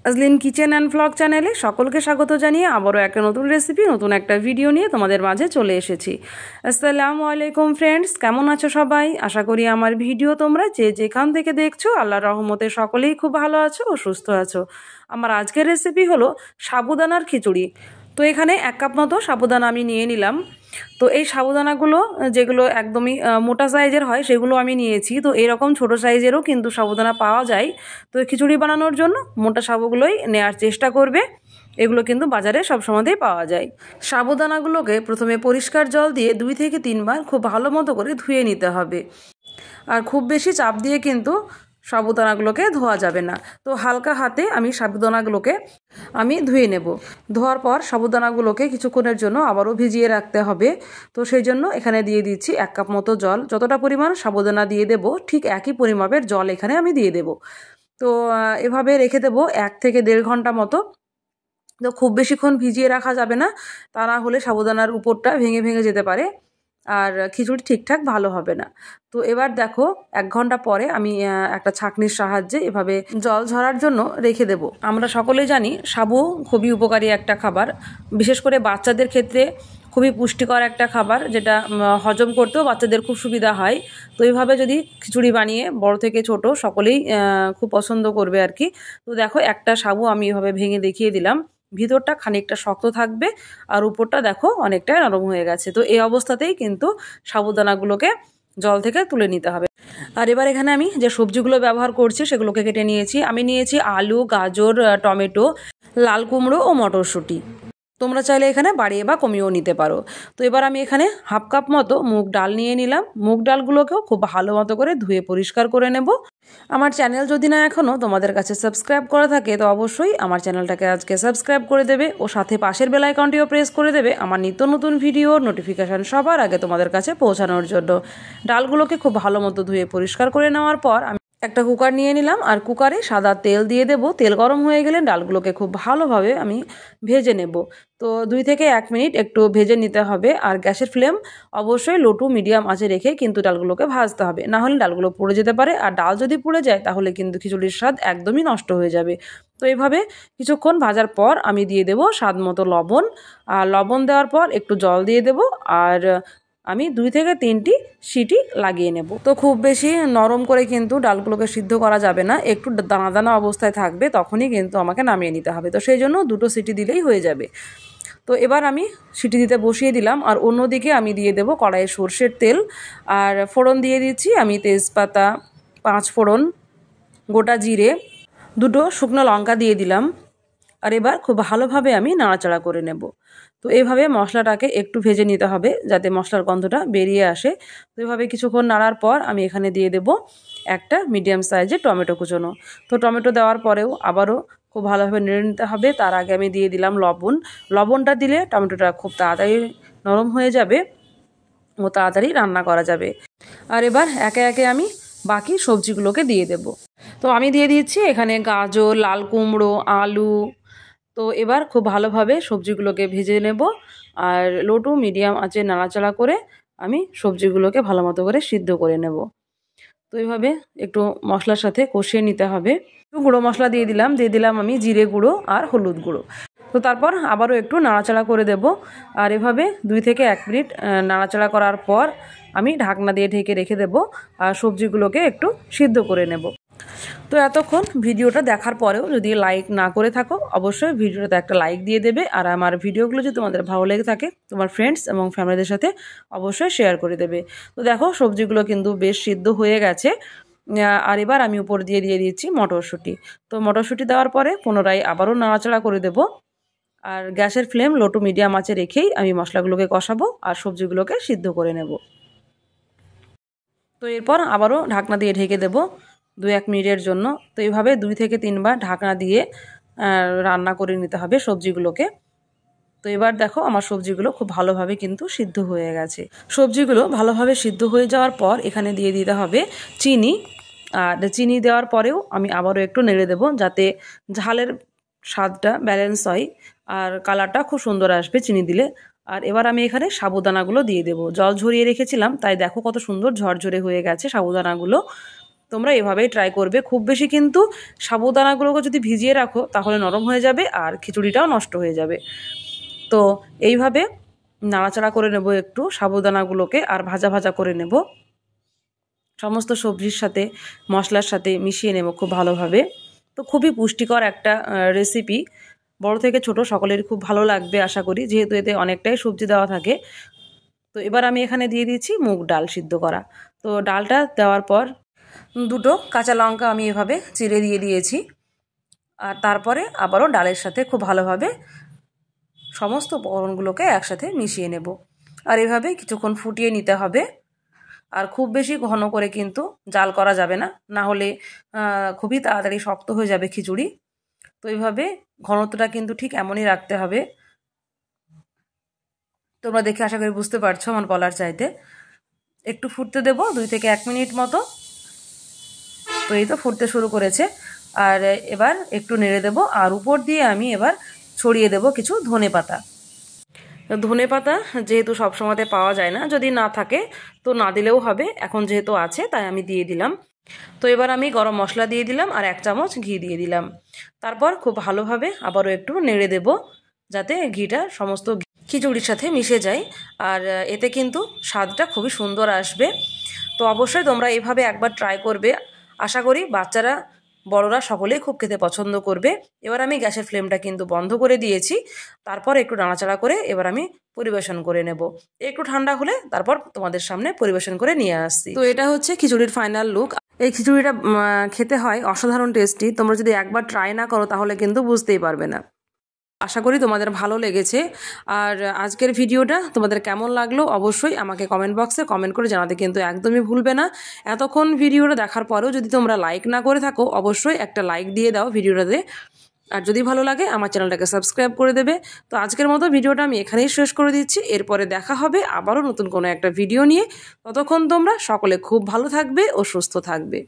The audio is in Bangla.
আজলিন কিচেন অ্যান্ড ভ্লগ চ্যানেলে সকলকে স্বাগত জানিয়ে আবারও একটা নতুন রেসিপি নতুন একটা ভিডিও নিয়ে তোমাদের মাঝে চলে এসেছি। আসসালামু আলাইকুম ফ্রেন্ডস, কেমন আছো সবাই? আশা করি আমার ভিডিও তোমরা যে যেখান থেকে দেখছো আল্লাহর রহমতে সকলেই খুব ভালো আছো ও সুস্থ আছো। আমার আজকের রেসিপি হলো সাবুদানার খিচুড়ি। তো এখানে 1 কাপ মতো সাবুদানা আমি নিয়ে নিলাম। তো এই সাবুদানাগুলো যেগুলো একদমই মোটা সাইজের হয় সেগুলো আমি নিয়েছি। তো এরকম ছোট সাইজেরও কিন্তু সাবুদানা পাওয়া যায়। তো খিচুড়ি বানানোর জন্য মোটা সাবুগুলোই নেওয়ার চেষ্টা করবে, এগুলো কিন্তু বাজারে সব সময়তেই পাওয়া যায়। সাবুদানাগুলোকে প্রথমে পরিষ্কার জল দিয়ে 2 থেকে 3 বার খুব ভালো মতো করে ধুয়ে নিতে হবে। আর খুব বেশি চাপ দিয়ে কিন্তু সাবুদানাগুলোকে ধোয়া যাবে না। তো হালকা হাতে আমি সাবুদানাগুলোকে ধুয়ে নেব। ধোয়ার পর সাবুদানাগুলোকে কিছুক্ষণের জন্য আবারও ভিজিয়ে রাখতে হবে। তো সেই জন্য এখানে দিয়ে দিচ্ছি 1 কাপ মতো জল। যতটা পরিমাণ সাবুদানা দিয়ে দেব ঠিক একই পরিমাপের জল এখানে আমি দিয়ে দেব। তো এভাবে রেখে দেব 1 থেকে 1.5 ঘন্টা মতো। তো খুব বেশিক্ষণ ভিজিয়ে রাখা যাবে না, তা না হলে সাবুদানার উপরটা ভেঙে ভেঙে যেতে পারে আর খিচুড়ি ঠিকঠাক ভালো হবে না। তো এবার দেখো 1 ঘন্টা পরে আমি একটা ছাঁকনির সাহায্যে এভাবে জল ঝরার জন্য রেখে দেব। আমরা সকলেই জানি সাবু খুবই উপকারী একটা খাবার, বিশেষ করে বাচ্চাদের ক্ষেত্রে খুবই পুষ্টিকর একটা খাবার, যেটা হজম করতেও বাচ্চাদের খুব সুবিধা হয়। তো এইভাবে যদি খিচুড়ি বানিয়ে বড় থেকে ছোট সকলেই খুব পছন্দ করবে আর কি। তো দেখো একটা সাবু আমি এভাবে ভেঙে দেখিয়ে দিলাম। ভিতরটা খানিকটা শক্ত থাকবে আর উপরটা দেখো অনেকটাই নরম হয়ে গেছে। তো এই অবস্থাতেই কিন্তু সাবুদানাগুলোকে জল থেকে তুলে নিতে হবে। আর এবার এখানে আমি যে সবজিগুলো ব্যবহার করছি সেগুলোকে কেটে নিয়েছি। আমি নিয়েছি আলু, গাজর, টমেটো, লাল কুমড়ো ও মটরশুঁটি। তোমরা চাইলে এখানে বাড়িয়ে বা কমিয়েও নিতে পারো। তো এবার আমি এখানে 1/2 কাপ মতো মুগ ডাল নিয়ে নিলাম। মুগ ডালগুলোকেও খুব ভালো মতো করে ধুয়ে পরিষ্কার করে নেব। আমার চ্যানেল যদি না এখনও তোমাদের কাছে সাবস্ক্রাইব করা থাকে তো অবশ্যই আমার চ্যানেলটাকে আজকে সাবস্ক্রাইব করে দেবে ও সাথে পাশের বেল আইকনটিও প্রেস করে দেবে আমার নিত্য নতুন ভিডিও নোটিফিকেশান সবার আগে তোমাদের কাছে পৌঁছানোর জন্য। ডালগুলোকে খুব ভালো মতো ধুয়ে পরিষ্কার করে নেওয়ার পর আমি একটা কুকার নিয়ে নিলাম আর কুকারে সাদা তেল দিয়ে দেব। তেল গরম হয়ে গেলে ডালগুলোকে খুব ভালোভাবে আমি ভেজে নেব। তো 2 থেকে 1 মিনিট একটু ভেজে নিতে হবে। আর গ্যাসের ফ্লেম অবশ্যই লো টু মিডিয়াম আঁচে রেখে কিন্তু ডালগুলোকে ভাজতে হবে, না হলে ডালগুলো পুড়ে যেতে পারে। আর ডাল যদি পুড়ে যায় তাহলে কিন্তু খিচুড়ির স্বাদ একদমই নষ্ট হয়ে যাবে। তো এইভাবে কিছুক্ষণ ভাজার পর আমি দিয়ে দেব স্বাদ মতো লবণ। আর লবণ দেওয়ার পর একটু জল দিয়ে দেব আর আমি 2 থেকে 3টি সিটি লাগিয়ে নেব। তো খুব বেশি নরম করে কিন্তু ডালগুলোকে সিদ্ধ করা যাবে না, একটু দানা দানা অবস্থায় থাকবে, তখনই কিন্তু আমাকে নামিয়ে নিতে হবে। তো সেই জন্য 2টো সিটি দিলেই হয়ে যাবে। তো এবার আমি সিটি দিতে বসিয়ে দিলাম আর অন্যদিকে আমি দিয়ে দেব কড়াইয়ে সর্ষের তেল আর ফোড়ন দিয়ে দিচ্ছি আমি তেজপাতা, 5 ফোড়ন, গোটা জিরে, 2টো শুকনো লঙ্কা দিয়ে দিলাম। আর এবার খুব ভালোভাবে আমি নাড়াচাড়া করে নেব। তো এইভাবে মশলাটাকে একটু ভেজে নিতে হবে যাতে মশলার গন্ধটা বেরিয়ে আসে। তো এইভাবে কিছুক্ষণ নাড়ার পর আমি এখানে দিয়ে দেব একটা মিডিয়াম সাইজের টমেটো কুচোনো। তো টমেটো দেওয়ার পরেও আবারও খুব ভালোভাবে নেড়ে নিতে হবে। তার আগে আমি দিয়ে দিলাম লবণ। লবণটা দিলে টমেটোটা খুব তাড়াতাড়ি নরম হয়ে যাবে ও তাড়াতাড়ি রান্না করা যাবে। আর এবার একে একে আমি বাকি সবজিগুলোকে দিয়ে দেব। তো আমি দিয়ে দিচ্ছি এখানে গাজর, লাল কুমড়ো, আলু। তো এবার খুব ভালোভাবে সবজিগুলোকে ভেজে নেব আর লো টু মিডিয়াম আঁচে নাড়াচাড়া করে আমি সবজিগুলোকে ভালো মতো করে সিদ্ধ করে নেব। তো এইভাবে একটু মশলার সাথে কষিয়ে নিতে হবে। একটু গুঁড়ো মশলা দিয়ে দিলাম আমি জিরে গুঁড়ো আর হলুদ গুঁড়ো। তো তারপর আবারও একটু নাড়াচাড়া করে দেব। আর এভাবে 2 থেকে 1 মিনিট নাড়াচাড়া করার পর আমি ঢাকনা দিয়ে ঢেকে রেখে দেব আর সবজিগুলোকে একটু সিদ্ধ করে নেব। তো এতক্ষণ ভিডিওটা দেখার পরেও যদি লাইক না করে থাকো অবশ্যই ভিডিওটাতে একটা লাইক দিয়ে দেবে। আর আমার ভিডিওগুলো যদি তোমাদের ভালো লেগে থাকে তোমার ফ্রেন্ডস এবং ফ্যামিলিদের সাথে অবশ্যই শেয়ার করে দেবে। তো দেখো সবজিগুলো কিন্তু বেশ সিদ্ধ হয়ে গেছে। আর এবার আমি উপর দিয়ে দিচ্ছি মটরশুঁটি। তো মটরশুঁটি দেওয়ার পরে পুনরায় আবারও নাড়াচাড়া করে দেব। আর গ্যাসের ফ্লেম লো টু মিডিয়াম আঁচে রেখেই আমি মশলাগুলোকে কষাবো আর সবজিগুলোকে সিদ্ধ করে নেব। তো এরপর আবারও ঢাকনা দিয়ে ঢেকে দেব 2-1 মিনিটের জন্য। তো এইভাবে 2 থেকে 3 বার ঢাকনা দিয়ে রান্না করে নিতে হবে সবজিগুলোকে। তো এবার দেখো আমার সবজিগুলো খুব ভালোভাবে কিন্তু সিদ্ধ হয়ে গেছে। সবজিগুলো ভালোভাবে সিদ্ধ হয়ে যাওয়ার পর এখানে দিয়ে দিতে হবে চিনি। আর চিনি দেওয়ার পরেও আমি আবারও একটু নেড়ে দেবো যাতে ঝালের স্বাদটা ব্যালেন্স হয় আর কালারটা খুব সুন্দর আসবে চিনি দিলে। আর এবার আমি এখানে সাবুদানাগুলো দিয়ে দেবো। জল ঝরিয়ে রেখেছিলাম তাই দেখো কত সুন্দর ঝরঝরে হয়ে গেছে সাবুদানাগুলো। তোমরা এভাবেই ট্রাই করবে। খুব বেশি কিন্তু সাবুদানাগুলোকে যদি ভিজিয়ে রাখো তাহলে নরম হয়ে যাবে আর খিচুড়িটাও নষ্ট হয়ে যাবে। তো এইভাবে নাড়াচাড়া করে নেব একটু সাবুদানাগুলোকে, আর ভাজা ভাজা করে নেব। সমস্ত সবজির সাথে মশলার সাথে মিশিয়ে নেব খুব ভালোভাবে। তো খুবই পুষ্টিকর একটা রেসিপি, বড় থেকে ছোট সকলেরই খুব ভালো লাগবে আশা করি, যেহেতু এতে অনেকটাই সবজি দেওয়া থাকে। তো এবার আমি এখানে দিয়ে দিয়েছি মুগ ডাল সিদ্ধ করা। তো ডালটা দেওয়ার পর দুটো কাঁচা লঙ্কা আমি এভাবে চিড়ে দিয়ে দিয়েছি, আর তারপরে আবারও ডালের সাথে খুব ভালোভাবে সমস্ত উপকরণগুলোকে একসাথে মিশিয়ে নেব। আর এভাবে কিছুক্ষণ ফুটিয়ে নিতে হবে। আর খুব বেশি ঘন করে কিন্তু জাল করা যাবে না, না হলে খুবই তাড়াতাড়ি শক্ত হয়ে যাবে খিচুড়ি। তো এইভাবে ঘনত্বটা কিন্তু ঠিক এমনই রাখতে হবে। তোমরা দেখে আশা করি বুঝতে পারছো আমার বলার চাইতে। একটু ফুটতে দেব 2 থেকে 1 মিনিট মতো। তো এই তো ফুটতে শুরু করেছে, আর এবার একটু নেড়ে দেব, আর উপর দিয়ে আমি এবার ছড়িয়ে দেব কিছু ধনেপাতা। ধনেপাতা যেহেতু সবসময়তে পাওয়া যায় না, যদি না থাকে তো না দিলেও হবে, এখন যেহেতু আছে তাই আমি দিয়ে দিলাম। তো এবার আমি গরম মশলা দিয়ে দিলাম আর 1 চামচ ঘি দিয়ে দিলাম। তারপর খুব ভালোভাবে আবারও একটু নেড়ে দেব, যাতে ঘিটা সমস্ত খিচুড়ির সাথে মিশে যায়, আর এতে কিন্তু স্বাদটা খুবই সুন্দর আসবে। তো অবশ্যই তোমরা এভাবে একবার ট্রাই করবে, আশা করি বাচ্চারা বড়রা সকলেই খুব খেতে পছন্দ করবে। এবার আমি গ্যাসের ফ্লেমটা কিন্তু বন্ধ করে দিয়েছি। তারপর একটু নাড়াচাড়া করে এবার আমি পরিবেশন করে নেব। একটু ঠান্ডা হলে তারপর তোমাদের সামনে পরিবেশন করে নিয়ে আসছি। তো এটা হচ্ছে খিচুড়ির ফাইনাল লুক। এই খিচুড়িটা খেতে হয় অসাধারণ টেস্টি। তোমরা যদি একবার ট্রাই না করো তাহলে কিন্তু বুঝতেই পারবে না। আশা করি তোমাদের ভালো লেগেছে। আর আজকের ভিডিওটা তোমাদের কেমন লাগলো অবশ্যই আমাকে কমেন্ট বক্সে কমেন্ট করে জানাতে কিন্তু একদমই ভুলবে না। এতক্ষণ ভিডিওটা দেখার পরেও যদি তোমরা লাইক না করে থাকো অবশ্যই একটা লাইক দিয়ে দাও ভিডিওটাতে, আর যদি ভালো লাগে আমার চ্যানেলটাকে সাবস্ক্রাইব করে দেবে। তো আজকের মতো ভিডিওটা আমি এখানেই শেষ করে দিচ্ছি। এরপরে দেখা হবে আবারও নতুন কোনো একটা ভিডিও নিয়ে। ততক্ষণ তোমরা সকলে খুব ভালো থাকবে ও সুস্থ থাকবে।